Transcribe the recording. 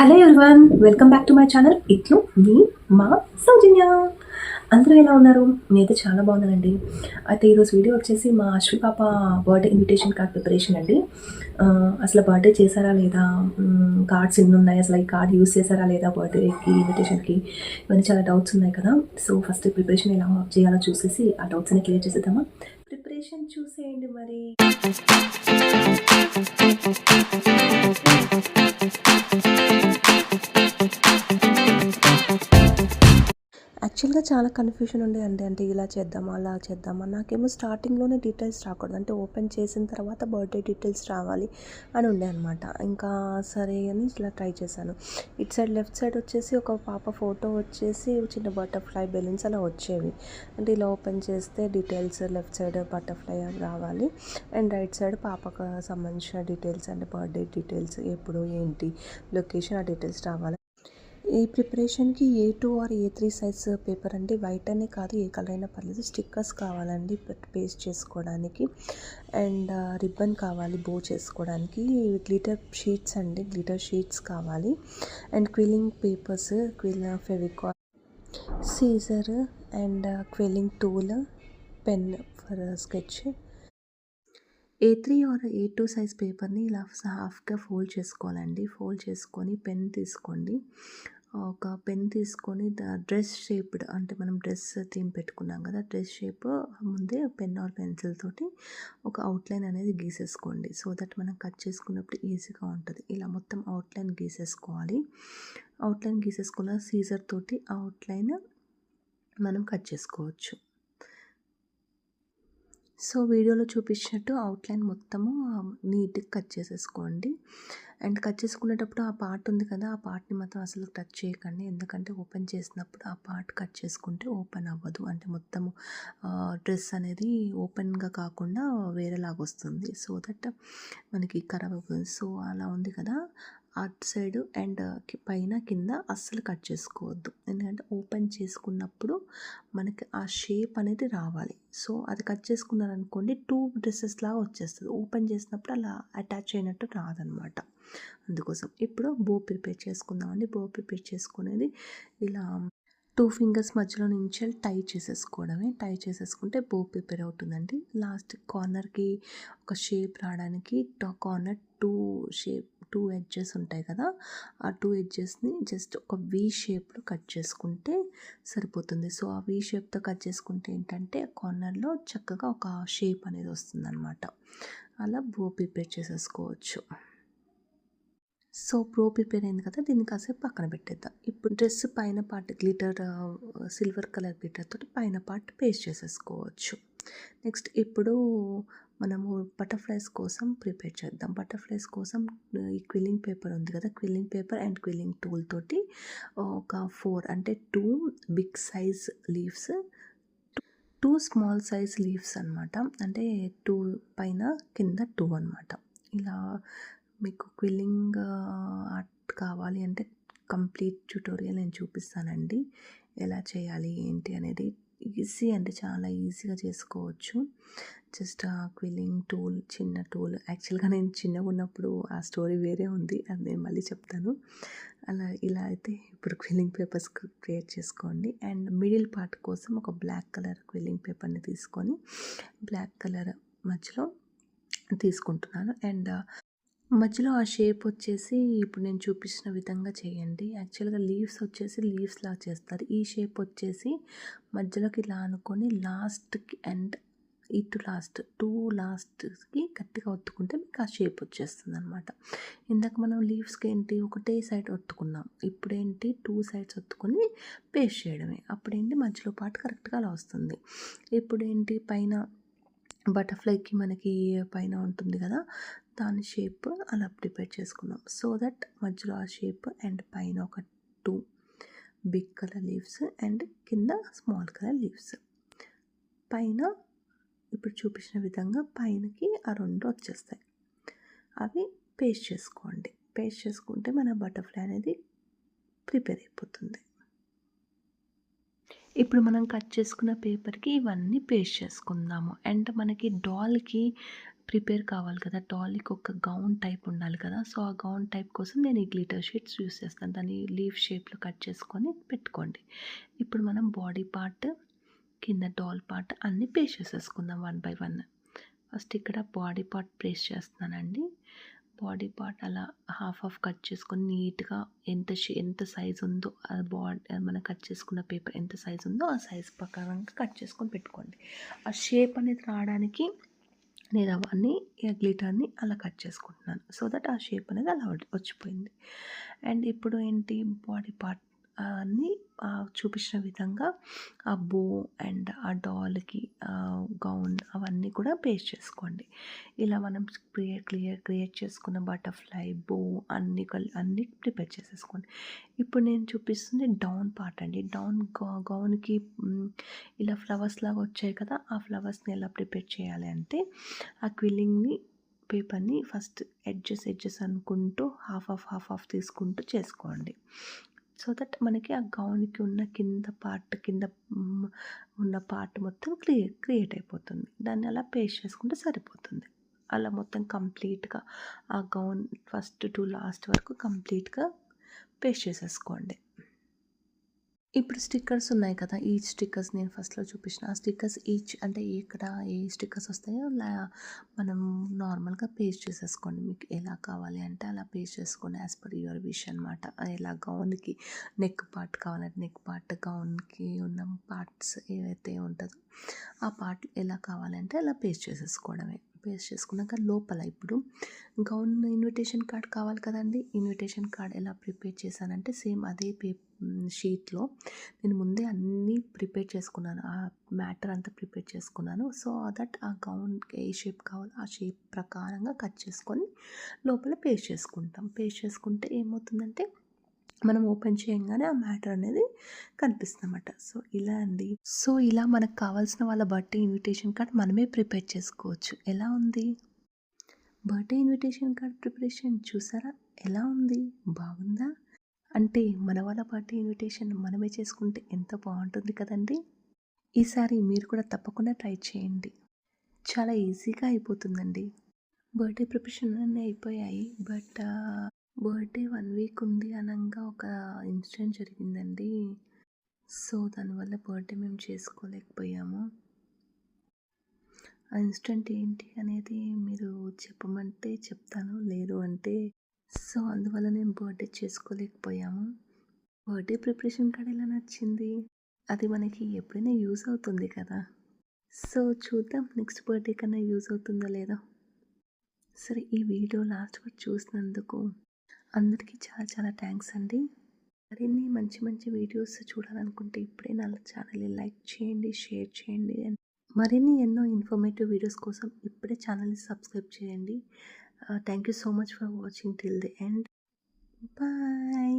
Hello everyone, welcome back to my channel. ఇట్లు మీ మా సౌజన్య. అందరూ ఎలా ఉన్నారు? నేనైతే చాలా బాగున్నానండి. అయితే ఈరోజు వీడియో వచ్చేసి మా అశ్వి పాప బర్త్డే ఇన్విటేషన్ కార్డ్ ప్రిపరేషన్ అండి. అసలు బర్త్డే చేశారా లేదా, కార్డ్స్ ఎన్ని ఉన్నాయి, అసలు ఈ కార్డ్ యూస్ చేశారా లేదా బర్త్డేకి ఇన్విటేషన్కి, ఇవన్నీ చాలా డౌట్స్ ఉన్నాయి కదా. సో ఫస్ట్ ప్రిపరేషన్ ఎలా చేయాలో చూసేసి ఆ డౌట్స్ అన్ని క్లియర్ చేసేద్దామా. ప్రిపరేషన్ చూసేయండి మరి. యాక్చువల్గా చాలా కన్ఫ్యూషన్ ఉండే అండి. అంటే ఇలా చేద్దామా అలా చేద్దామా, నాకేమో స్టార్టింగ్లోనే డీటెయిల్స్ రాకూడదు, అంటే ఓపెన్ చేసిన తర్వాత బర్త్డే డీటెయిల్స్ రావాలి అని ఉండే అనమాట. ఇంకా సరే అని ఇలా ట్రై చేశాను. ఇటు సైడ్ లెఫ్ట్ సైడ్ వచ్చేసి ఒక పాప ఫోటో వచ్చేసి చిన్న బటర్ఫ్లై బెలూన్స్ అలా వచ్చేవి. అంటే ఇలా ఓపెన్ చేస్తే డీటెయిల్స్ లెఫ్ట్ సైడ్ బటర్ఫ్లై రావాలి, అండ్ రైట్ సైడ్ పాపకు సంబంధించిన డీటెయిల్స్ అంటే బర్త్డే డీటెయిల్స్, ఎప్పుడు ఏంటి లొకేషన్, ఆ డీటెయిల్స్ రావాలి. ఈ ప్రిపరేషన్కి A2 or A3 size paper అండి. వైట్ అనే కాదు, ఏ కలర్ అయినా పర్లేదు. స్టిక్కర్స్ కావాలండి పేస్ట్ చేసుకోవడానికి, అండ్ రిబ్బన్ కావాలి బో చేసుకోవడానికి. గ్లిటర్ షీట్స్ అండి, గ్లిటర్ షీట్స్ కావాలి, and quilling papers, Fevicol, scissor, and quilling tool, pen for sketch. A3 or A2 size పేపర్ని ఇలా హాఫ్గా ఫోల్డ్ చేసుకోవాలండి. ఫోల్డ్ చేసుకొని పెన్ తీసుకోండి. ఒక పెన్ తీసుకొని డ్రెస్ షేప్డ్, అంటే మనం డ్రెస్ థీమ్ పెట్టుకున్నాం కదా, డ్రెస్ షేప్ ముందే పెన్ ఆర్ పెన్సిల్ తోటి ఒక అవుట్లైన్ అనేది గీసేసుకోండి. సో దట్ మనం కట్ చేసుకున్నప్పుడు ఈజీగా ఉంటుంది. ఇలా మొత్తం అవుట్లైన్ గీసేసుకోవాలి. అవుట్లైన్ గీసేసుకున్న సీజర్ తోటి అవుట్లైన్ మనం కట్ చేసుకోవచ్చు. సో వీడియోలో చూపించినట్టు అవుట్లైన్ మొత్తము నీట్గా కట్ చేసేసుకోండి. అండ్ కట్ చేసుకునేటప్పుడు ఆ పార్ట్ ఉంది కదా, ఆ పార్ట్ని మాత్రం అసలు టచ్ చేయకండి. ఎందుకంటే ఓపెన్ చేసినప్పుడు ఆ పార్ట్ కట్ చేసుకుంటే ఓపెన్ అవ్వదు, అంటే మొత్తము డ్రెస్ అనేది ఓపెన్గా కాకుండా వేరేలాగా వస్తుంది. సో దట్ మనకి ఖరాబ్ అవుతుంది. సో అలా ఉంది కదా, అటు సైడ్ అండ్ పైన కింద అస్సలు కట్ చేసుకోవద్దు. ఎందుకంటే ఓపెన్ చేసుకున్నప్పుడు మనకి ఆ షేప్ అనేది రావాలి. సో అది కట్ చేసుకున్నారనుకోండి 2 డ్రెస్సెస్ లాగా వచ్చేస్తుంది. ఓపెన్ చేసినప్పుడు అలా అటాచ్ అయినట్టు రాదనమాట. అందుకోసం ఇప్పుడు బో ప్రిపేర్ చేసుకుందామండి. బో ప్రిపేర్ చేసుకునేది ఇలా 2 ఫింగర్స్ మధ్యలో నుంచి టై చేసేసుకోవడమే. టై చేసేసుకుంటే బో ప్రిపేర్ అవుతుందండి. లాస్ట్ కార్నర్కి ఒక షేప్ రావడానికి కార్నర్ 2 ఎడ్జెస్ ఉంటాయి కదా, ఆ 2 ఎడ్జెస్ని జస్ట్ ఒక V షేప్లో కట్ చేసుకుంటే సరిపోతుంది. సో ఆ V షేప్తో కట్ చేసుకుంటే ఏంటంటే కార్నర్లో చక్కగా ఒక షేప్ అనేది వస్తుందన్నమాట. అలా బో ప్రిపేర్ చేసేసుకోవచ్చు. సో ప్రో ప్రిపేర్ అయింది కదా, దీన్ని కాసేపు పక్కన పెట్టేద్దాం. ఇప్పుడు డ్రెస్ పైన part glitter silver colour glitter తోటి పైన పార్ట్ పేస్ట్ చేసేసుకోవచ్చు. నెక్స్ట్ ఇప్పుడు మనము బటర్ఫ్లైస్ కోసం ప్రిపేర్ చేద్దాం. బటర్ఫ్లైస్ కోసం ఈ క్విల్లింగ్ పేపర్ ఉంది కదా, quilling paper and quilling tool తోటి ఒక 4 అంటే 2 big size leaves, 2 small size leaves అనమాట. అంటే 2 పైన కింద 2 అనమాట. ఇలా మీకు క్విల్లింగ్ ఆర్ట్ కావాలి అంటే కంప్లీట్ ట్యూటోరియల్ నేను చూపిస్తానండి, ఎలా చేయాలి ఏంటి అనేది. ఈజీ అంటే చాలా ఈజీగా చేసుకోవచ్చు. జస్ట్ ఆ క్విల్లింగ్ టూల్, చిన్న టూల్. యాక్చువల్గా నేను చిన్నగా ఉన్నప్పుడు ఆ స్టోరీ వేరే ఉంది, అది నేను మళ్ళీ చెప్తాను. ఇలా అయితే ఇప్పుడు క్విల్లింగ్ పేపర్స్ క్రియేట్ చేసుకోండి. అండ్ మిడిల్ పార్ట్ కోసం ఒక బ్లాక్ కలర్ క్విల్లింగ్ పేపర్ని తీసుకొని బ్లాక్ కలర్ మధ్యలో తీసుకుంటున్నాను. అండ్ మధ్యలో ఆ షేప్ వచ్చేసి ఇప్పుడు నేను చూపించిన విధంగా చేయండి. యాక్చువల్గా లీవ్స్ వచ్చేసి లీవ్స్లా చేస్తారు. ఈ షేప్ వచ్చేసి మధ్యలోకి ఇలా అనుకొని లాస్ట్కి అండ్ ఇటు లాస్ట్ 2 లాస్ట్కి గట్టిగా ఒత్తుకుంటే మీకు ఆ షేప్ వచ్చేస్తుంది అనమాట. ఇందాక మనం లీవ్స్కి ఏంటి ఒకటే సైడ్ ఒత్తుకున్నాం, ఇప్పుడేంటి 2 సైడ్స్ ఒత్తుకొని పేస్ట్ చేయడమే. అప్పుడేంటి మధ్యలో పాటు కరెక్ట్గా అలా వస్తుంది. ఇప్పుడేంటి పైన బటర్ఫ్లైకి మనకి పైన ఉంటుంది కదా, దాని షేప్ అలా ప్రిపేర్ చేసుకున్నాం. సో దట్ మధ్యలో ఆ షేప్ అండ్ పైన ఒక 2 బిగ్ కలర్ లీవ్స్ అండ్ కింద స్మాల్ కలర్ లీవ్స్. పైన ఇప్పుడు చూపించిన విధంగా పైనకి ఆ 2 వచ్చేస్తాయి. అవి పేస్ట్ చేసుకోండి. పేస్ట్ చేసుకుంటే మన బటర్ఫ్లై అనేది ప్రిపేర్ అయిపోతుంది. ఇప్పుడు మనం కట్ చేసుకున్న పేపర్కి ఇవన్నీ పేస్ట్ చేసుకుందాము. అండ్ మనకి డాల్కి ప్రిపేర్ కావాలి కదా! డాల్‌కి ఒక గౌన్ టైప్ ఉండాలి కదా! సో, ఆ గౌన్ టైప్ కోసం నేను ఈ గ్లిటర్ షీట్స్ యూజ్ చేస్తాను. దాన్ని లీఫ్ షేప్‌లో కట్ చేసుకొని పెట్టుకోండి. ఇప్పుడు మనం బాడీ పార్ట్, కింద డాల్ పార్ట్ అన్నీ పేస్ట్ చేసేసుకుందాం వన్ బై వన్. ఫస్ట్ ఇక్కడ బాడీ పార్ట్ పేస్ట్ చేస్తున్నానండి. బాడీ పార్ట్ అలా హాఫ్ కట్ చేసుకొని నీట్‌గా ఎంత సైజ్ ఉందో మనం కట్ చేసుకున్న పేపర్ ఎంత సైజ్ ఉందో ఆ సైజ్ ప్రకారంగా కట్ చేసుకొని పెట్టుకోండి. ఆ షేప్ అనేది రావడానికి నేను అవన్నీ గ్లిటర్ని అలా కట్ చేసుకుంటున్నాను. సో దట్ ఆ షేప్ అనేది అలా వచ్చిపోయింది. అండ్ ఇప్పుడు ఏంటి బాడీ పార్ట్ అన్నీ చూపించిన విధంగా ఆ బో అండ్ ఆ డాల్‌కి గౌన్ అవన్నీ కూడా పేస్ట్ చేసుకోండి. ఇలా మనం క్రియేట్ చేసుకున్న బటర్‌ఫ్లై, బో అన్నీ ప్రిపేర్ చేసేసుకోండి. ఇప్పుడు నేను చూపిస్తుంది డౌన్ పార్ట్ అండి. గౌన్‌కి ఇలా ఫ్లవర్స్ లాగా వచ్చాయి కదా! ఆ ఫ్లవర్స్‌ని ఎలా ప్రిపేర్ చేయాలి అంటే ఆ క్విల్లింగ్‌ని పేపర్‌ని ఫస్ట్ ఎడ్జెస్ అనుకుంటూ హాఫ్ తీసుకుంటూ చేసుకోండి. సో దట్ మనకి ఆ గౌన్‌కి ఉన్న కింద ఉన్న పార్ట్ మొత్తం క్రియేట్ అయిపోతుంది. దాన్ని అలా పేస్ట్ చేసుకుంటే సరిపోతుంది. అలా మొత్తం కంప్లీట్‌గా ఆ గౌన్ ఫస్ట్ టు లాస్ట్ వరకు కంప్లీట్‌గా పేస్ట్ చేసేసుకోండి. ఇప్పుడు స్టిక్కర్స్ ఉన్నాయి కదా! ఈ స్టిక్కర్స్ నేను ఫస్ట్‌లో చూపించిన ఆ స్టిక్కర్స్ అంటే ఇక్కడ ఏ స్టిక్కర్స్ వస్తాయో మనం నార్మల్‌గా పేస్ట్ చేసేసుకోండి. మీకు ఎలా కావాలి అంటే అలా పేస్ట్ చేసుకోండి. యాజ్ పర్ యువర్ విష్ అనమాట. ఎలా గౌన్‌కి నెక్ పార్ట్ కావాలంటే నెక్ పార్ట్, గౌన్‌కి ఉన్న పార్ట్స్ ఏవైతే ఉంటుందో ఆ పార్ట్ ఎలా కావాలంటే అలా పేస్ట్ చేసేసుకోవడమే. పేస్ట్ చేసుకున్నాక లోపల ఇప్పుడు గౌన్ ఇన్విటేషన్ కార్డ్ కావాలి కదండీ! ఇన్విటేషన్ కార్డ్ ఎలా ప్రిపేర్ చేశానంటే సేమ్ అదే షీట్‌లో నేను ముందే అన్నీ ప్రిపేర్ చేసుకున్నాను. ఆ మ్యాటర్ అంతా ప్రిపేర్ చేసుకున్నాను. సో దట్ ఆ గౌన్‌కి ఏ షేప్ కావాలో ఆ షేప్ ప్రకారంగా కట్ చేసుకొని లోపల పేస్ట్ చేసుకుంటాం. పేస్ట్ చేసుకుంటే ఏమవుతుందంటే మనం ఓపెన్ చేయంగానే ఆ మ్యాటర్ అనేది కనిపిస్తుందన్నమాట. సో ఇలా అండి. సో ఇలా మనకు కావాల్సిన వాళ్ళ బర్త్‌డే ఇన్విటేషన్ కార్డ్ మనమే ప్రిపేర్ చేసుకోవచ్చు. ఎలా ఉంది? బర్త్‌డే ఇన్విటేషన్ కార్డ్ ప్రిపరేషన్ చూసారా? ఎలా ఉంది? బాగుందా? అంటే మన వాళ్ళ బర్త్‌డే ఇన్విటేషన్ మనమే చేసుకుంటే ఎంత బాగుంటుంది కదండీ! ఈసారి మీరు కూడా తప్పకుండా ట్రై చేయండి. చాలా ఈజీగా అయిపోతుందండి. బర్త్‌డే ప్రిపరేషన్ అన్నీ అయిపోయాయి. బర్త్‌డే 1 వీక్ ఉంది అనంగా ఒక ఇన్సిడెంట్ జరిగిందండి. సో, దానివల్ల బర్త్‌డే మేము చేసుకోలేకపోయాము. ఆ ఇన్సిడెంట్ ఏంటి అనేది మీరు చెప్పమంటే చెప్తాను. లేదు అంటే సో, అందువల్ల నేను బర్త్‌డే చేసుకోలేకపోయాము. బర్త్‌డే ప్రిపరేషన్ కార్డ్ ఎలా నచ్చింది? అది మనకి ఎప్పుడైనా యూజ్ అవుతుంది కదా! సో, చూద్దాం నెక్స్ట్ బర్త్‌డే కన్నా యూజ్ అవుతుందో లేదో. సరే ఈ వీడియో లాస్ట్ వరకు చూసినందుకు అందరికీ చాలా చాలా థ్యాంక్స్ అండి. మరిన్ని మంచి మంచి వీడియోస్ చూడాలనుకుంటే ఇప్పుడే నా ఛానల్‌ని లైక్ చేయండి, షేర్ చేయండి. అండ్ మరిన్ని ఎన్నో ఇన్ఫర్మేటివ్ వీడియోస్ కోసం ఇప్పుడే ఛానల్‌ని సబ్స్క్రైబ్ చేయండి. Thank you so much for watching till the end. Bye.